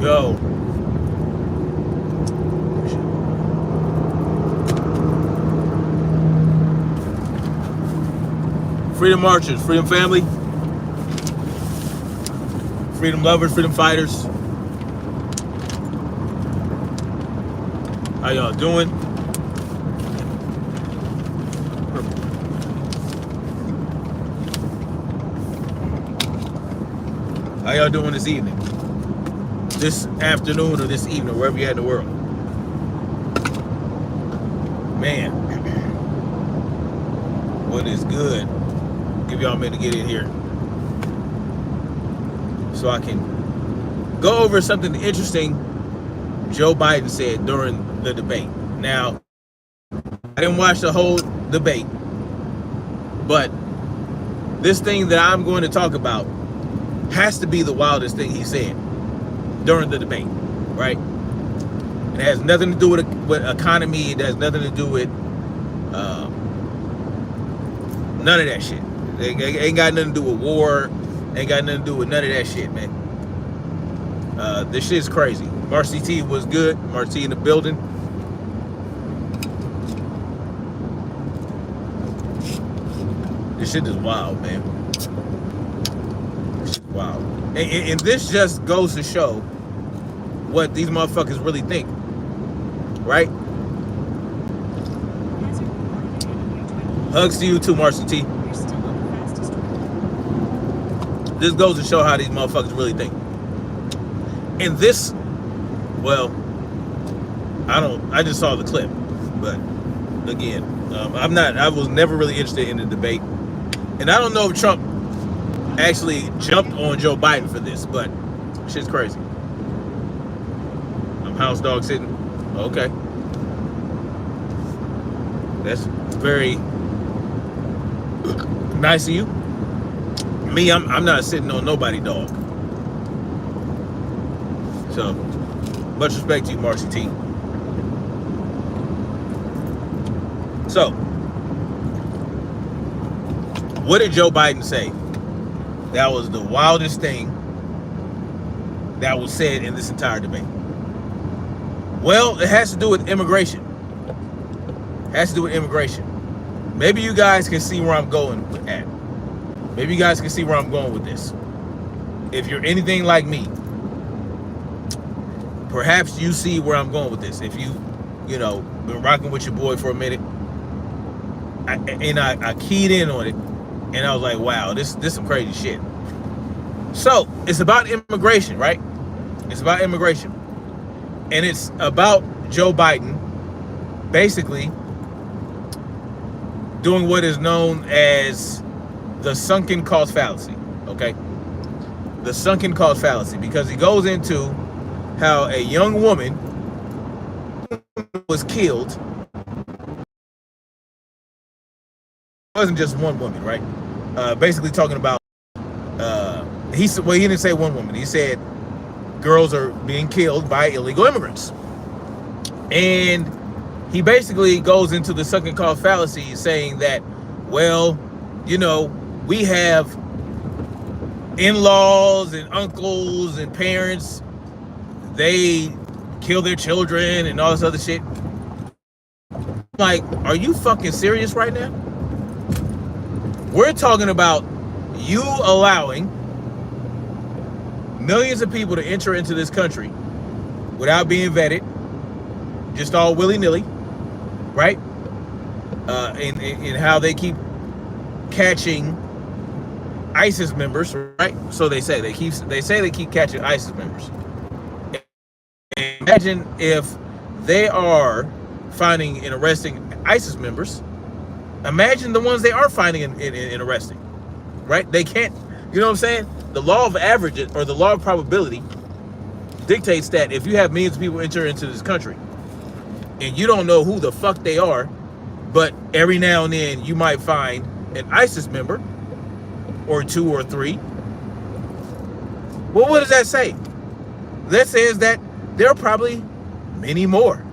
go. Freedom marchers, freedom family, freedom lovers, freedom fighters. How y'all doing? How y'all doing this evening? This afternoon or this evening, wherever you're at in the world. Man, what is good? Give y'all a minute to get in here so I can go over something interesting Joe Biden said during the debate. Now, I didn't watch the whole debate, but this thing that I'm going to talk about has to be the wildest thing he said during the debate, right? It has nothing to do with economy. It has nothing to do with none of that shit. It ain't got nothing to do with war. Ain't got nothing to do with none of that shit, man. This shit's crazy. Marcy T was good. Marcy in the building. This shit is wild, man. This shit is wild. And this just goes to show what these motherfuckers really think, right? Hugs to you too, Marcy T. This goes to show how these motherfuckers really think. And this, well, I just saw the clip, but again, I was never really interested in the debate. And I don't know if Trump actually jumped on Joe Biden for this, but shit's crazy. I'm house dog sitting. Okay. That's very nice of you. Me, I'm not sitting on nobody dog. So, much respect to you, Marcy T. So, what did Joe Biden say? That was the wildest thing that was said in this entire debate. Well, it has to do with immigration. It has to do with immigration. Maybe you guys can see where I'm going at. Maybe you guys can see where I'm going with this. If you're anything like me, perhaps you see where I'm going with this. If you know, been rocking with your boy for a minute, I keyed in on it, and I was like, wow, this some crazy shit. So it's about immigration, right? It's about immigration, and it's about Joe Biden basically doing what is known as the sunken cost fallacy, okay? The sunken cost fallacy, because he goes into how a young woman was killed. It wasn't just one woman, right? Basically talking about, he didn't say one woman. He said girls are being killed by illegal immigrants. And he basically goes into the sunken cost fallacy saying that, well, you know, we have in-laws and uncles and parents, they kill their children and all this other shit. Like, are you fucking serious right now? We're talking about you allowing millions of people to enter into this country without being vetted, just all willy-nilly, right? And how they keep catching ISIS members, right? So they say they keep catching ISIS members. Imagine if they are finding and arresting ISIS members. Imagine the ones they are finding and arresting, right? They can't, you know what I'm saying? The law of averages, or the law of probability, dictates that if you have millions of people enter into this country and you don't know who the fuck they are, but every now and then you might find an ISIS member or two or three. Well, what does that say? That says that there are probably many more.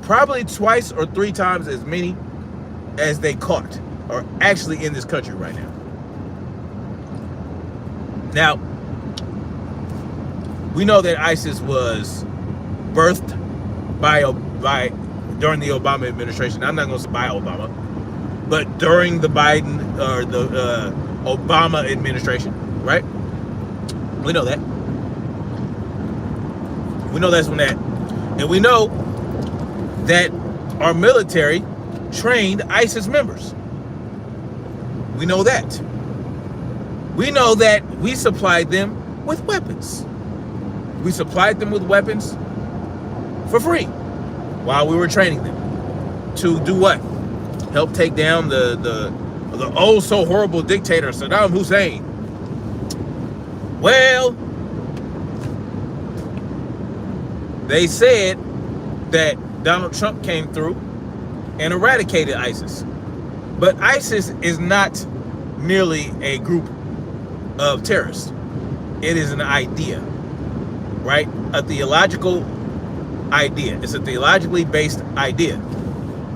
Probably twice or three times as many as they caught are actually in this country right now. Now, We know that ISIS was birthed by during the Obama administration. I'm not going to say by Obama, but during the Biden or the Obama administration, right? We know that. We know that's when that, and we know that our military trained ISIS members. We know that. We know that we supplied them with weapons. We supplied them with weapons for free while we were training them to do what? Help take down the oh so horrible dictator Saddam Hussein. Well, they said that Donald Trump came through and eradicated ISIS. But ISIS is not merely a group of terrorists. It is an idea, right? A theological idea. It's a theologically based idea.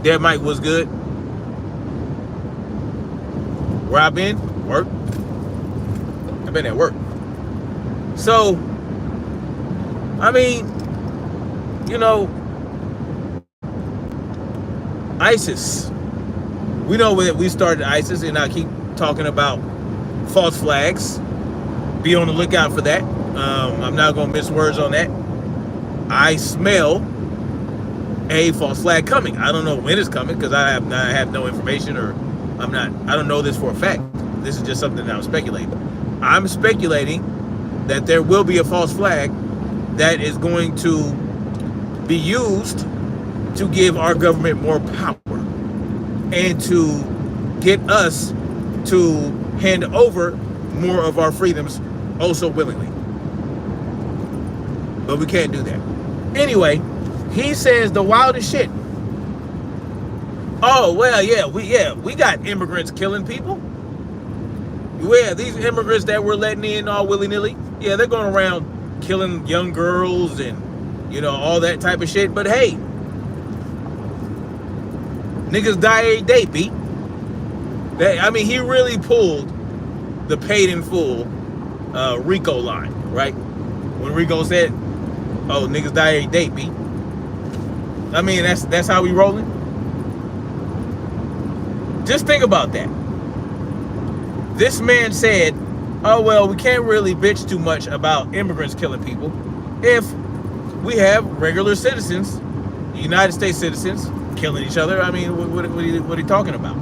There, Mike, was good. Where I've been? Work. I've been at work. So, I mean, you know, ISIS. We know that we started ISIS, and I keep talking about false flags. Be on the lookout for that. I'm not going to miss words on that. I smell a false flag coming. I don't know when it's coming because I have no information, or I don't know this for a fact. This is just something that I'm speculating. I'm speculating that there will be a false flag that is going to be used to give our government more power and to get us to hand over more of our freedoms also willingly. But we can't do that. Anyway, he says the wildest shit. Oh, well, we got immigrants killing people. Yeah, these immigrants that we're letting in all willy-nilly, yeah, they're going around killing young girls and, you know, all that type of shit. But hey, niggas die every day, B. I mean, he really pulled the paid in full Rico line, right? When Rico said, oh, niggas die every day, B. I mean, that's how we rolling. Just think about that. This man said, oh, well, we can't really bitch too much about immigrants killing people if we have regular citizens, United States citizens, killing each other. I mean, what are you talking about?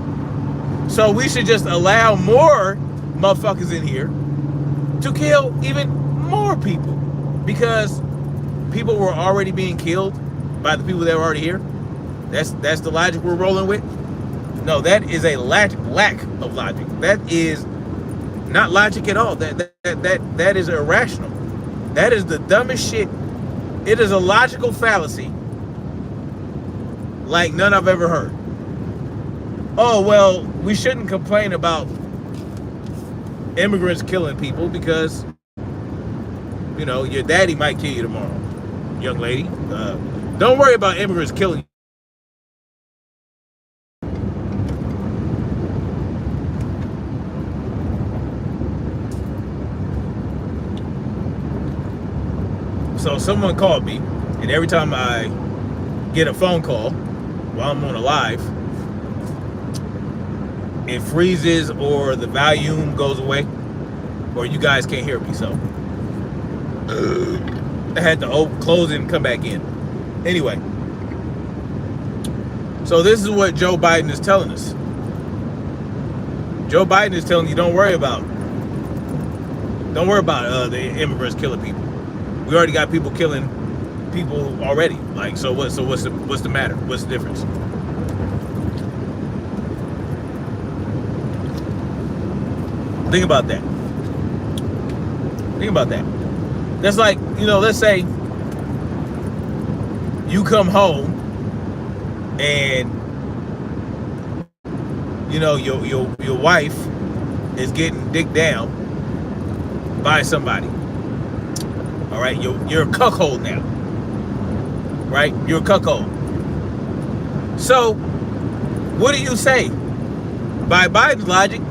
So we should just allow more motherfuckers in here to kill even more people because people were already being killed by the people that were already here. That's the logic we're rolling with. No, that is a lack of logic. That is not logic at all. That is irrational. That is the dumbest shit. It is a logical fallacy like none I've ever heard. Oh, well, we shouldn't complain about immigrants killing people because, you know, your daddy might kill you tomorrow, young lady. Don't worry about immigrants killing you. So someone called me, and every time I get a phone call while I'm on a live, it freezes or the volume goes away or you guys can't hear me. So I had to close it and come back in. Anyway, so this is what Joe Biden is telling us. Joe Biden is telling you don't worry about the immigrants killing people. We already got people killing people already. Like, so what's the matter? What's the difference? Think about that. Think about that. That's like, you know, let's say you come home and, you know, your wife is getting dicked down by somebody. All right, you're a cuckold now. Right? You're a cuckold. So, what do you say? By Biden's logic,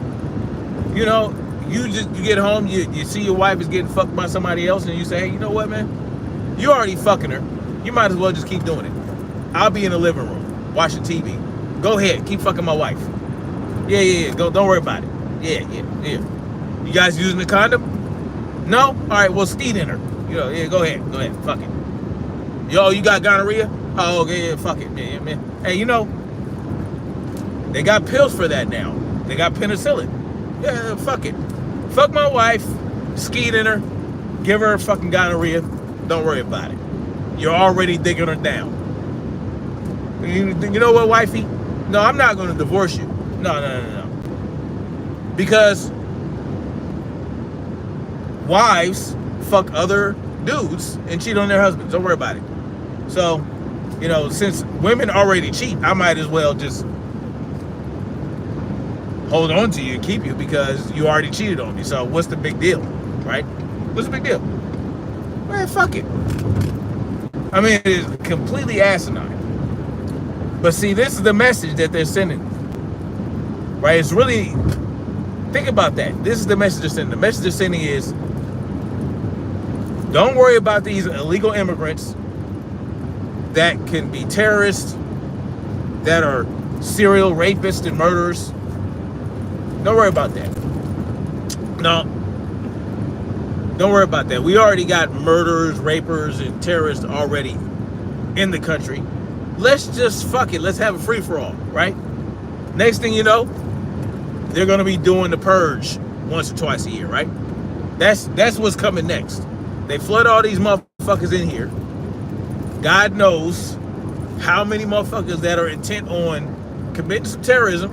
you know, you get home, you see your wife is getting fucked by somebody else, and you say, hey, you know what, man? You already fucking her. You might as well just keep doing it. I'll be in the living room watching TV. Go ahead, keep fucking my wife. Yeah. Go, don't worry about it. Yeah. You guys using the condom? No? All right, well, steed in her. Yeah, go ahead, fuck it. Yo, you got gonorrhea? Oh, okay, yeah, fuck it, man. Hey, they got pills for that now. They got penicillin. Yeah, fuck it. Fuck my wife, skeet in her, give her fucking gonorrhea. Don't worry about it. You're already digging her down. You know what, wifey? No, I'm not going to divorce you. No. Because wives fuck other dudes and cheat on their husbands. Don't worry about it. So, since women already cheat, I might as well just hold on to you and keep you because you already cheated on me. So what's the big deal, right? What's the big deal? Man, fuck it. I mean, it is completely asinine. But see, this is the message that they're sending, right? It's really, think about that. This is the message they're sending. The message they're sending is, don't worry about these illegal immigrants that can be terrorists, that are serial rapists and murderers. Don't worry about that. No. Don't worry about that. We already got murderers, rapers, and terrorists already in the country. Let's just fuck it. Let's have a free-for-all, right? Next thing you know, they're going to be doing the purge once or twice a year, right? That's what's coming next. They flood all these motherfuckers in here. God knows how many motherfuckers that are intent on committing some terrorism.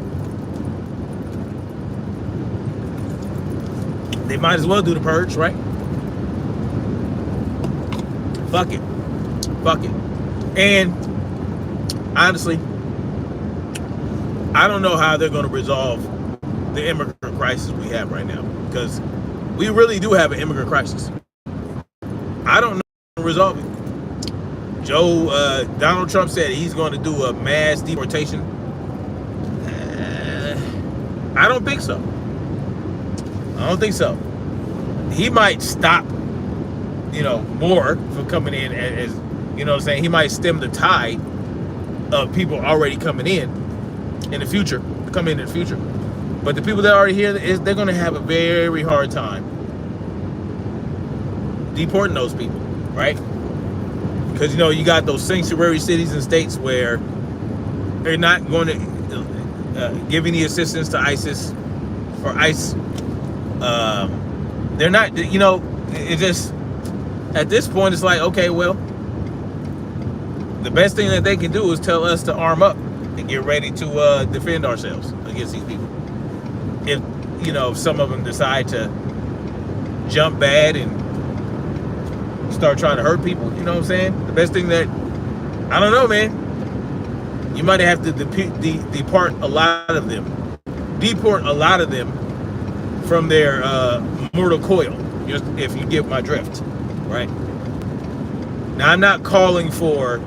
They might as well do the purge, right? Fuck it. And honestly, I don't know how they're going to resolve the immigrant crisis we have right now, because we really do have an immigrant crisis. I don't know how to resolve it. Donald Trump said he's going to do a mass deportation. I don't think so. He might stop, more from coming in, as what I'm saying. He might stem the tide of people already coming in the future, But the people that are already here, they're going to have a very hard time deporting those people, right? Because, you got those sanctuary cities and states where they're not going to give any assistance to ISIS or ICE. They're not, it just, at this point, it's like, okay, well, the best thing that they can do is tell us to arm up and get ready to defend ourselves against these people. If some of them decide to jump bad and start trying to hurt people, you know what I'm saying? The best thing that, I don't know, man. You might have to deport a lot of them from their mortal coil, just if you get my drift, right? Now, I'm not calling for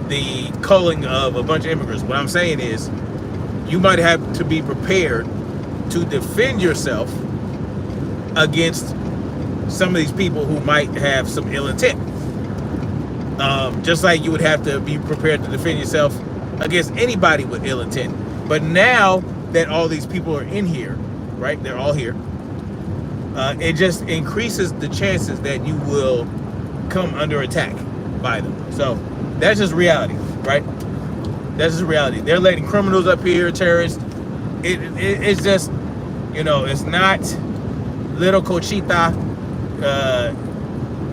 the culling of a bunch of immigrants. What I'm saying is, you might have to be prepared to defend yourself against some of these people who might have some ill intent. Just like you would have to be prepared to defend yourself against anybody with ill intent. But now that all these people are in here, right? They're all here. It just increases the chances that you will come under attack by them. So that's just reality, right? That's just reality. They're letting criminals up here, terrorists. It's just, it's not little Cochita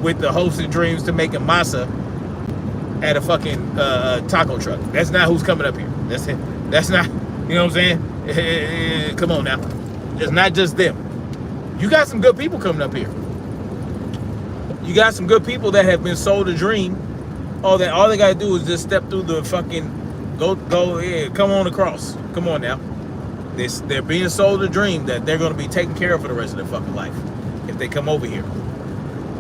with the hopes and dreams to make a masa at a fucking taco truck. That's not who's coming up here. That's not, you know what I'm saying? Come on now. It's not just them. You got some good people coming up here. You got some good people that have been sold a dream. All they got to do is just step through the fucking, go, yeah, come on across. Come on now. They're being sold a dream that they're going to be taken care of for the rest of their fucking life if they come over here.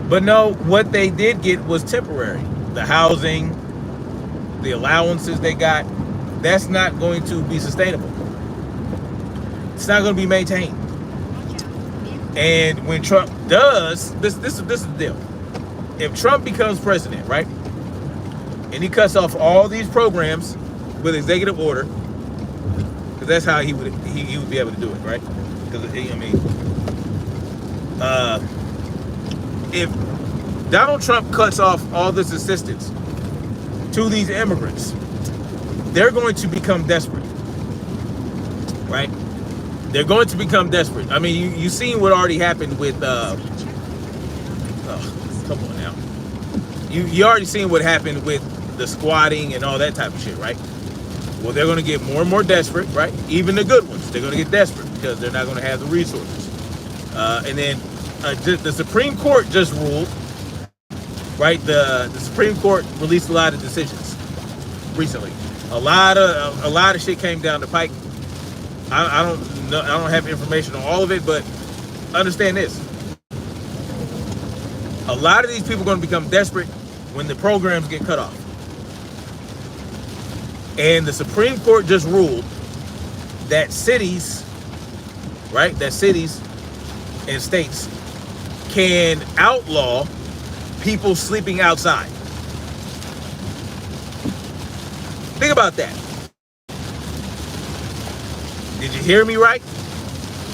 But no, what they did get was temporary. The housing, the allowances they got, that's not going to be sustainable. It's not going to be maintained. And when Trump does, this is the deal. If Trump becomes president, right, and he cuts off all these programs with executive order, because that's how he would be able to do it, right? Because I mean, if Donald Trump cuts off all this assistance to these immigrants, they're going to become desperate, right? They're going to become desperate. I mean, you've seen what already happened with, come on now. You already seen what happened with the squatting and all that type of shit, right? Well, they're going to get more and more desperate, right? Even the good ones, they're going to get desperate because they're not going to have the resources. And then the Supreme Court just ruled, right? The Supreme Court released a lot of decisions recently. A lot of shit came down the pike. I don't know. I don't have information on all of it, but understand this: a lot of these people are going to become desperate when the programs get cut off. And the Supreme Court just ruled that cities, right? That cities and states can outlaw people sleeping outside. Think about that. Did you hear me right?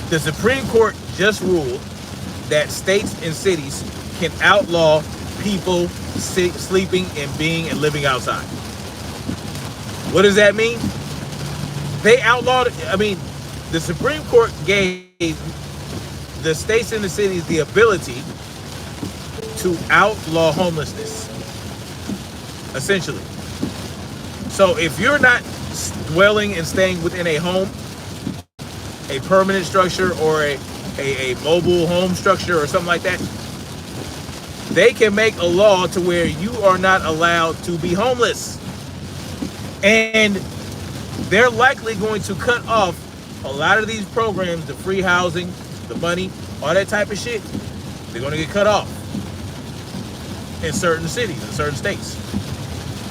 The Supreme Court just ruled that states and cities can outlaw people sleeping and being and living outside. What does that mean? They outlawed it. I mean, the Supreme Court gave the states and the cities the ability to outlaw homelessness, essentially. So if you're not dwelling and staying within a home, a permanent structure or a mobile home structure or something like that, they can make a law to where you are not allowed to be homeless. And they're likely going to cut off a lot of these programs, the free housing, the money, all that type of shit. They're going to get cut off in certain cities, in certain states.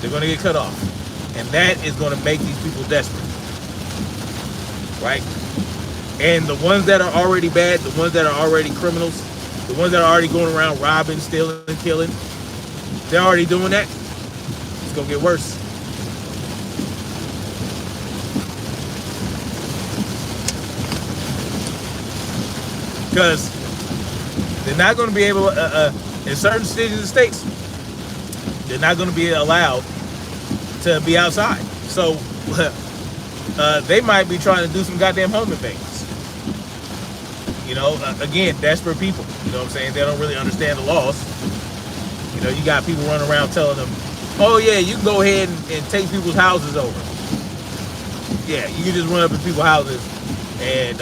They're going to get cut off. And that is going to make these people desperate. Right? And the ones that are already bad, the ones that are already criminals, the ones that are already going around robbing, stealing, and killing, they're already doing that. It's going to get worse. Because they're not going to be able, in certain cities and states, they're not going to be allowed to be outside. So they might be trying to do some goddamn home invadings. You know, again, desperate people. You know what I'm saying? They don't really understand the laws. You know, you got people running around telling them, oh yeah, you can go ahead and take people's houses over. Yeah, you can just run up in people's houses and,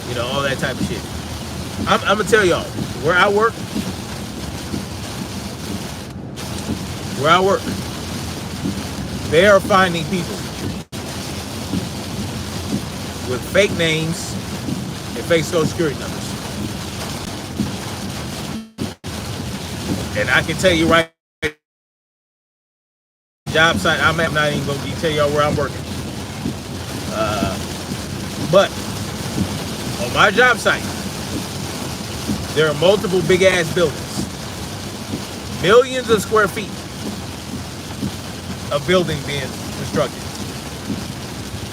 you know, all that type of shit. I'm going to tell y'all, where I work, they are finding people with fake names and fake social security numbers. And I can tell you right, job site, I'm not even going to tell y'all where I'm working. But on my job site, there are multiple big ass buildings. Millions of square feet of buildings being constructed.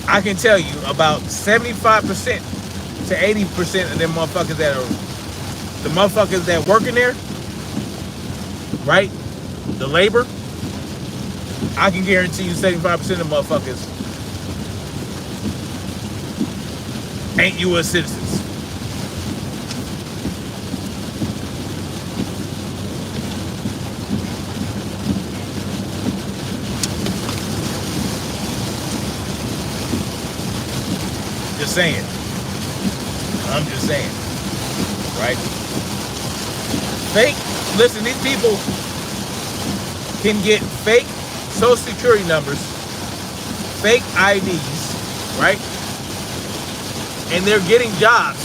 I can tell you about 75% to 80% of them motherfuckers that work in there, right? The labor, I can guarantee you 75% of motherfuckers ain't U.S. citizens. Just saying. I'm just saying. Right? Fake. Listen, these people can get fake social security numbers, fake IDs, right? And they're getting jobs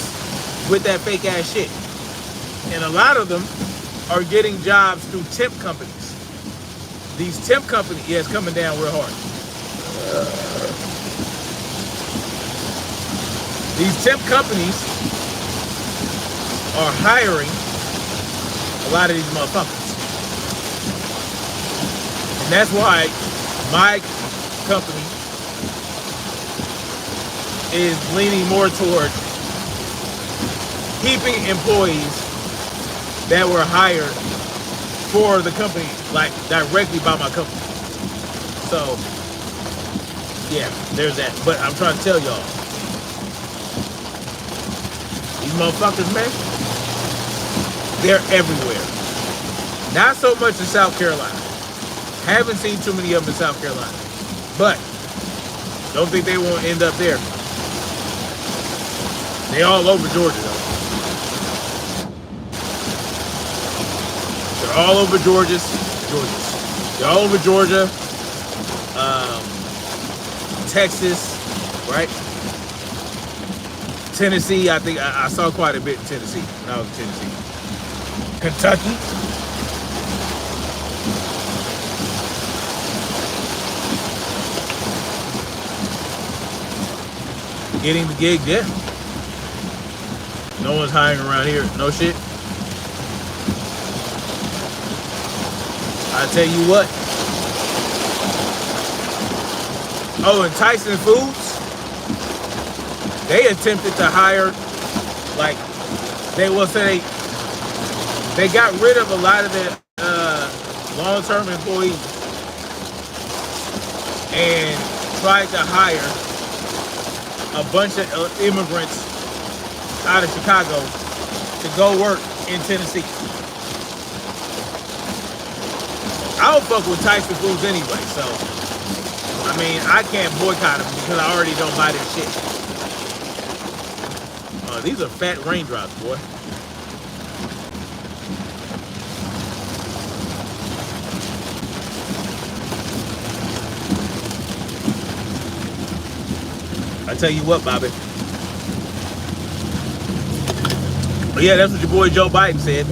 with that fake ass shit. And a lot of them are getting jobs through temp companies. These temp companies, yeah, it's coming down real hard. These temp companies are hiring a lot of these motherfuckers. And that's why my company is leaning more toward keeping employees that were hired for the company, like directly by my company. So, yeah, there's that. But I'm trying to tell y'all, these motherfuckers, man, they're everywhere. Not so much in South Carolina. Haven't seen too many of them in South Carolina. But don't think they won't end up there. They all over Georgia, though. They're all over Georgia. They're all over Georgia. Texas, right? Tennessee, I think I saw quite a bit in Tennessee when I was in Tennessee. Kentucky. Getting the gig, yeah. No one's hiring around here. No shit. I tell you what. Oh, and Tyson Foods, they attempted to hire, like, they will say they got rid of a lot of their long-term employees and tried to hire a bunch of immigrants out of Chicago to go work in Tennessee. I don't fuck with Tyson Foods anyway, so I mean, I can't boycott them because I already don't buy their shit. Oh, these are fat raindrops, boy. I tell you what, Bobby. But yeah, that's what your boy Joe Biden said.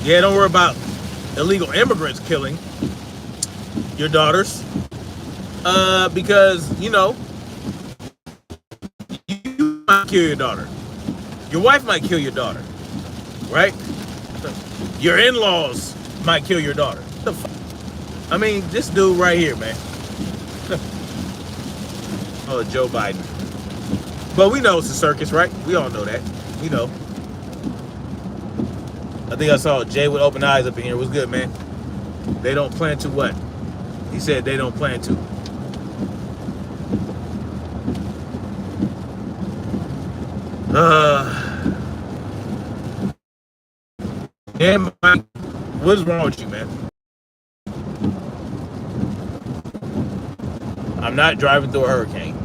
Yeah, don't worry about illegal immigrants killing your daughters. Because, you know, you might kill your daughter. Your wife might kill your daughter. Right? Your in-laws might kill your daughter. What the fuck? I mean, this dude right here, man. Oh, Joe Biden. But we know it's a circus, right? We all know that. We know. I think I saw Jay with open eyes up in here. What's good, man? They don't plan to what? He said they don't plan to. Yeah, Mike. What's wrong with you, man? I'm not driving through a hurricane.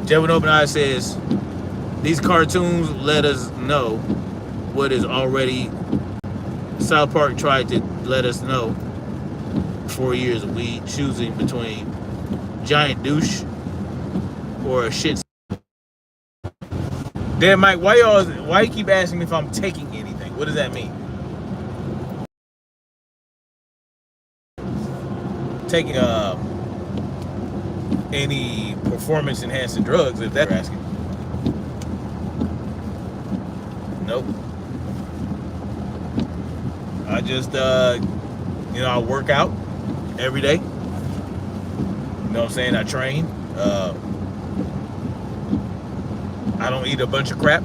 Jay with open eyes says, these cartoons let us know what is already. South Park tried to let us know 4 years of we choosing between giant douche or a shit. Damn, Mike, why you keep asking me if I'm taking anything? What does that mean? Taking any performance enhancing drugs, if that's what you're asking. Nope. I just you know, I work out every day. You know what I'm saying? I train. I don't eat a bunch of crap.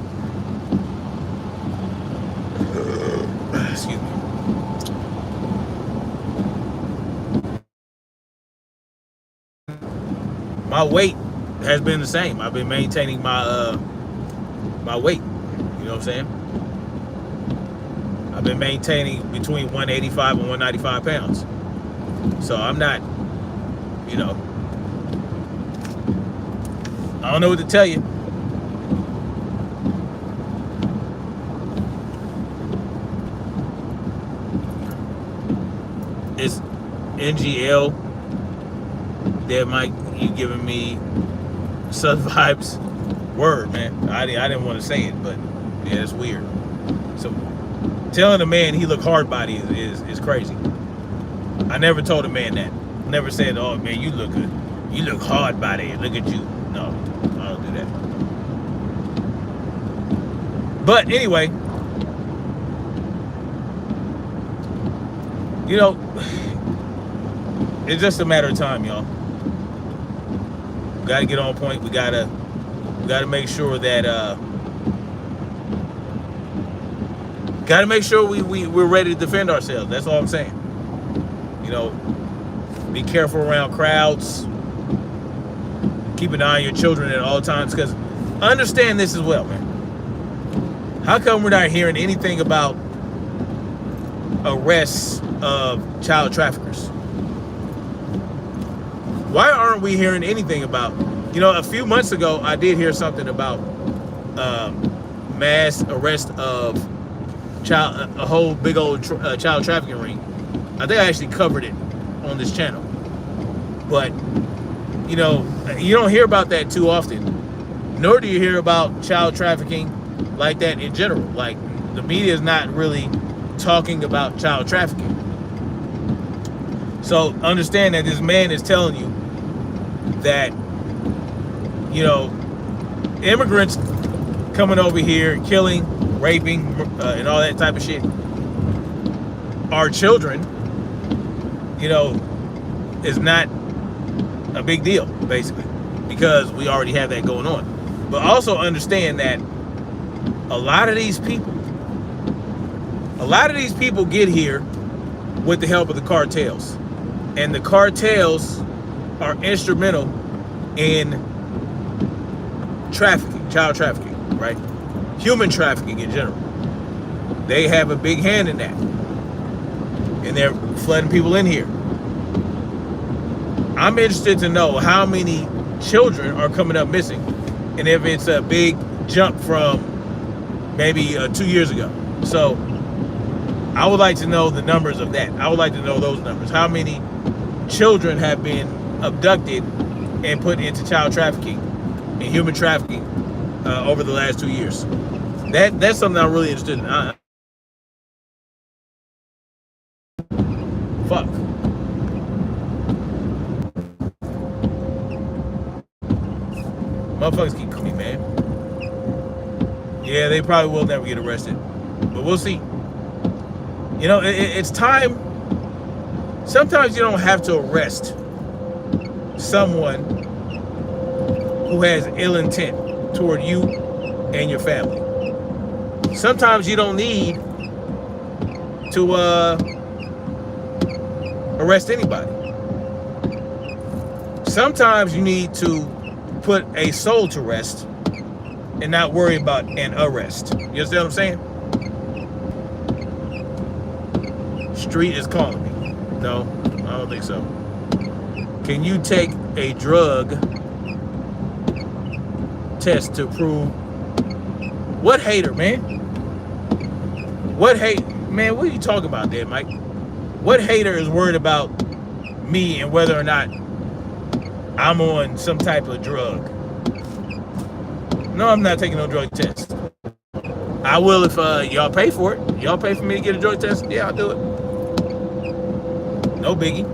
Excuse me. My weight has been the same. I've been maintaining my my weight. You know what I'm saying? I've been maintaining between 185 and 195 pounds. So I'm not, you know, I don't know what to tell you. It's NGL. That Mike, you giving me some vibes. Word, man. I didn't want to say it, but yeah, it's weird. So telling a man he look hard body is crazy. I never told a man that. Never said, oh man, you look good. You look hard body. Look at you. No, I don't do that. But anyway, you know, it's just a matter of time, y'all. We gotta get on point. We gotta make sure that gotta make sure we're ready to defend ourselves. That's all I'm saying. You know, be careful around crowds. Keep an eye on your children at all times, because understand this as well, man. How come we're not hearing anything about arrests of child traffickers? Why aren't we hearing anything about, you know, a few months ago, I did hear something about mass arrest of a whole big old child trafficking ring. I think I actually covered it on this channel. But, you know, you don't hear about that too often, nor do you hear about child trafficking like that in general. Like, the media is not really talking about child trafficking. So understand that this man is telling you that, you know, immigrants coming over here, killing, raping, and all that type of shit, our children, you know, is not a big deal, basically, because we already have that going on. But also understand that a lot of these people get here with the help of the cartels. And the cartels are instrumental in trafficking, child trafficking, right? Human trafficking in general. They have a big hand in that. And they're flooding people in here. I'm interested to know how many children are coming up missing, and if it's a big jump from maybe 2 years ago. So I would like to know the numbers of that. I would like to know those numbers. How many children have been abducted and put into child trafficking and human trafficking over the last 2 years? That's something I'm really interested in. Fuck. Motherfuckers keep coming, man. Yeah, they probably will never get arrested, but we'll see. You know, it's time. Sometimes you don't have to arrest someone who has ill intent toward you and your family. Sometimes you don't need to arrest anybody. Sometimes you need to put a soul to rest and not worry about an arrest. You understand what I'm saying? Street is calling me. No, I don't think so. Can you take a drug test to prove? What hater, man? What hate? Man, what are you talking about there, Mike? What hater is worried about me and whether or not I'm on some type of drug? No, I'm not taking no drug test. I will if y'all pay for it. Y'all pay for me to get a drug test? Yeah, I'll do it. No biggie.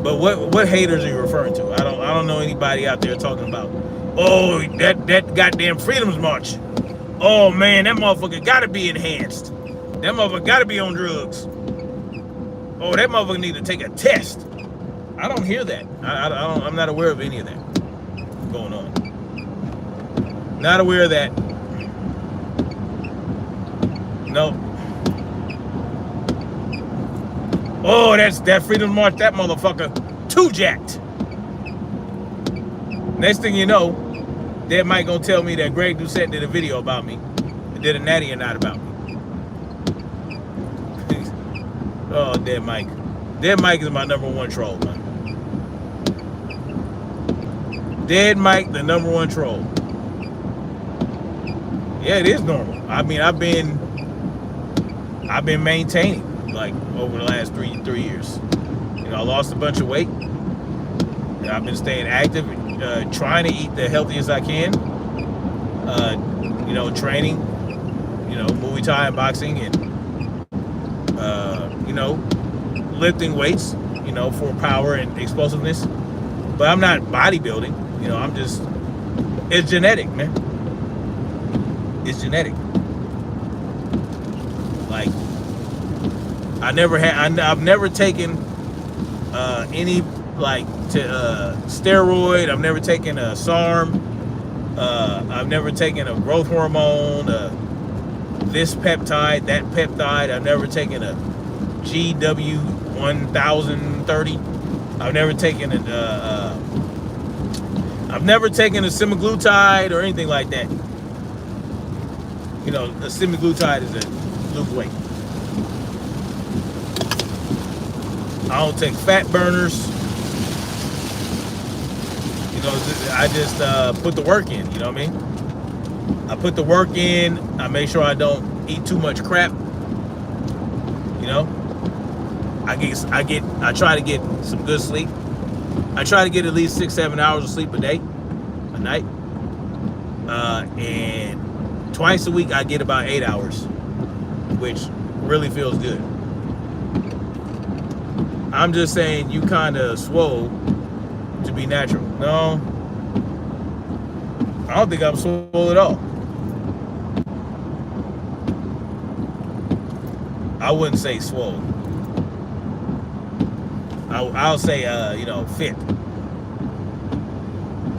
But what haters are you referring to? I don't know anybody out there talking about, oh, that goddamn Freedom's March. Oh man, that motherfucker gotta be enhanced. That motherfucker gotta be on drugs. Oh, that motherfucker need to take a test. I don't hear that. I'm not aware of any of that going on. Not aware of that. No. Oh, that Freedom March, that motherfucker too jacked. Next thing you know, Dead Mike gonna tell me that Greg Doucette did a video about me, and did a natty or not about me. Oh, Dead Mike. Dead Mike is my #1 troll, man. Dead Mike, the #1 troll. Yeah, it is normal. I mean, I've been maintaining like over the last three years. You know, I lost a bunch of weight. You know, I've been staying active, trying to eat the healthiest I can. You know, training. You know, Muay Thai and boxing, and you know, lifting weights. You you know, for power and explosiveness. But I'm not bodybuilding. You know, I'm just, it's genetic, man. It's genetic. Like, I've never taken any, like, steroid. I've never taken a SARM. I've never taken a growth hormone, this peptide, that peptide. I've never taken a GW 1030. I've never taken a semaglutide or anything like that. You know, a semaglutide is a lose weight. I don't take fat burners. You know, I just put the work in. You know what I mean? I put the work in. I make sure I don't eat too much crap. You know, I try to get some good sleep. I try to get at least 6-7 hours of sleep a night. And twice a week I get about 8 hours, which really feels good. I'm just saying you kind of swole to be natural. No, I don't think I'm swole at all. I wouldn't say swole. I'll say, you know, fit.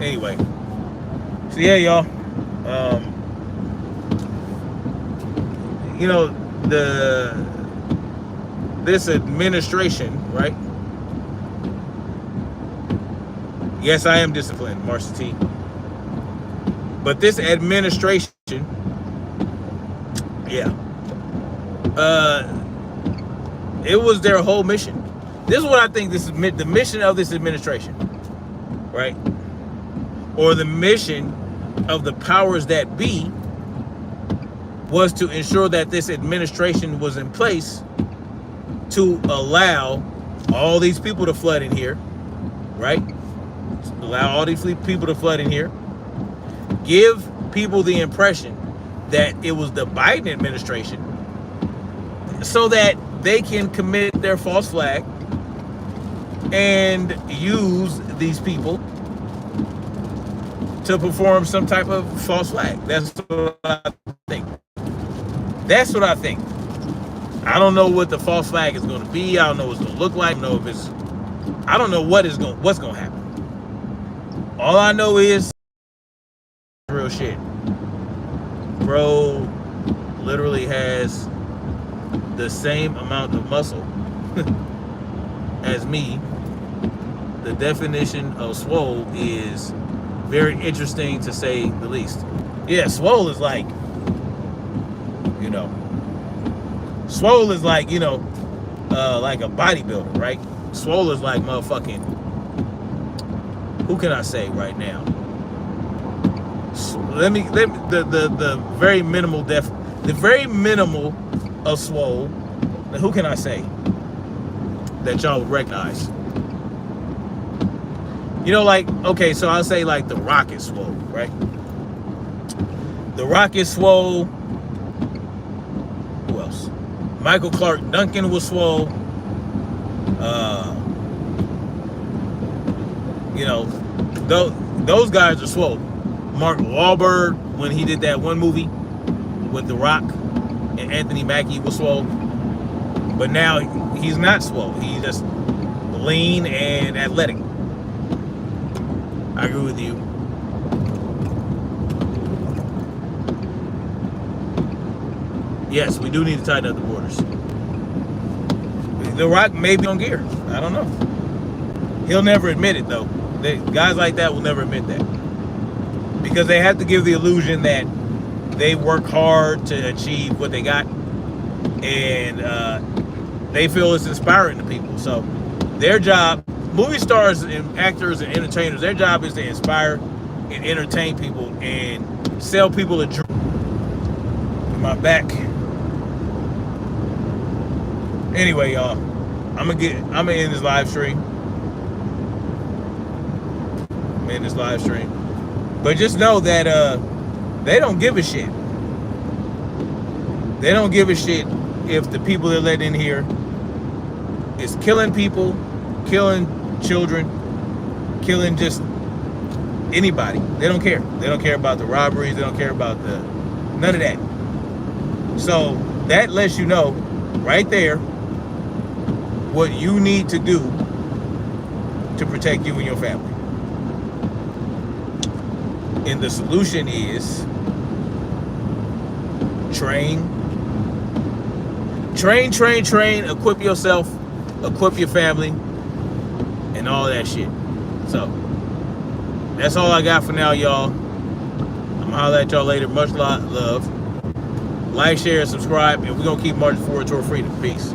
Anyway, so yeah, y'all. You know, this administration, right? Yes, I am disciplined, Marcia T. But this administration, yeah, it was their whole mission. This is what I think this is the mission of this administration, right? Or the mission of the powers that be was to ensure that this administration was in place to allow all these people to flood in here, right? Allow all these people to flood in here. Give people the impression that it was the Biden administration so that they can commit their false flag and use these people to perform some type of false flag. That's what I think. That's what I think. I don't know what the false flag is going to be. I don't know what it's going to look like. I don't know what's going to happen. All I know is real shit. Bro literally has the same amount of muscle as me. The definition of swole is very interesting to say the least. Yeah, swole is like, you know, like a bodybuilder, right? Swole is like motherfucking, who can I say right now? The very minimal of swole. Who can I say that y'all would recognize? You know, like, okay, so I'll say like the Rock is swole, right? The Rock is swole. Who else? Michael Clark Duncan was swole. You know, those guys are swole. Mark Wahlberg, when he did that one movie with The Rock and Anthony Mackie, was swole. But now he's not swole. He's just lean and athletic. I agree with you. Yes, we do need to tighten up the borders. The Rock may be on gear. I don't know. He'll never admit it, though. Guys like that will never admit that. Because they have to give the illusion that they work hard to achieve what they got. And they feel it's inspiring to people. So their job, movie stars and actors and entertainers, their job is to inspire and entertain people and sell people a dream. My back. Anyway, y'all, I'm gonna end this live stream. But just know that they don't give a shit. They don't give a shit if the people they're letting in here is killing people, killing children, killing just anybody. They don't care. They don't care about the robberies. They don't care about none of that. So that lets you know right there what you need to do to protect you and your family. And the solution is train, equip yourself, equip your family, and all that shit. So that's all I got for now, y'all. I'm gonna holler at y'all later. Much love. Like, share, and subscribe, and we're gonna keep marching forward toward freedom. Peace.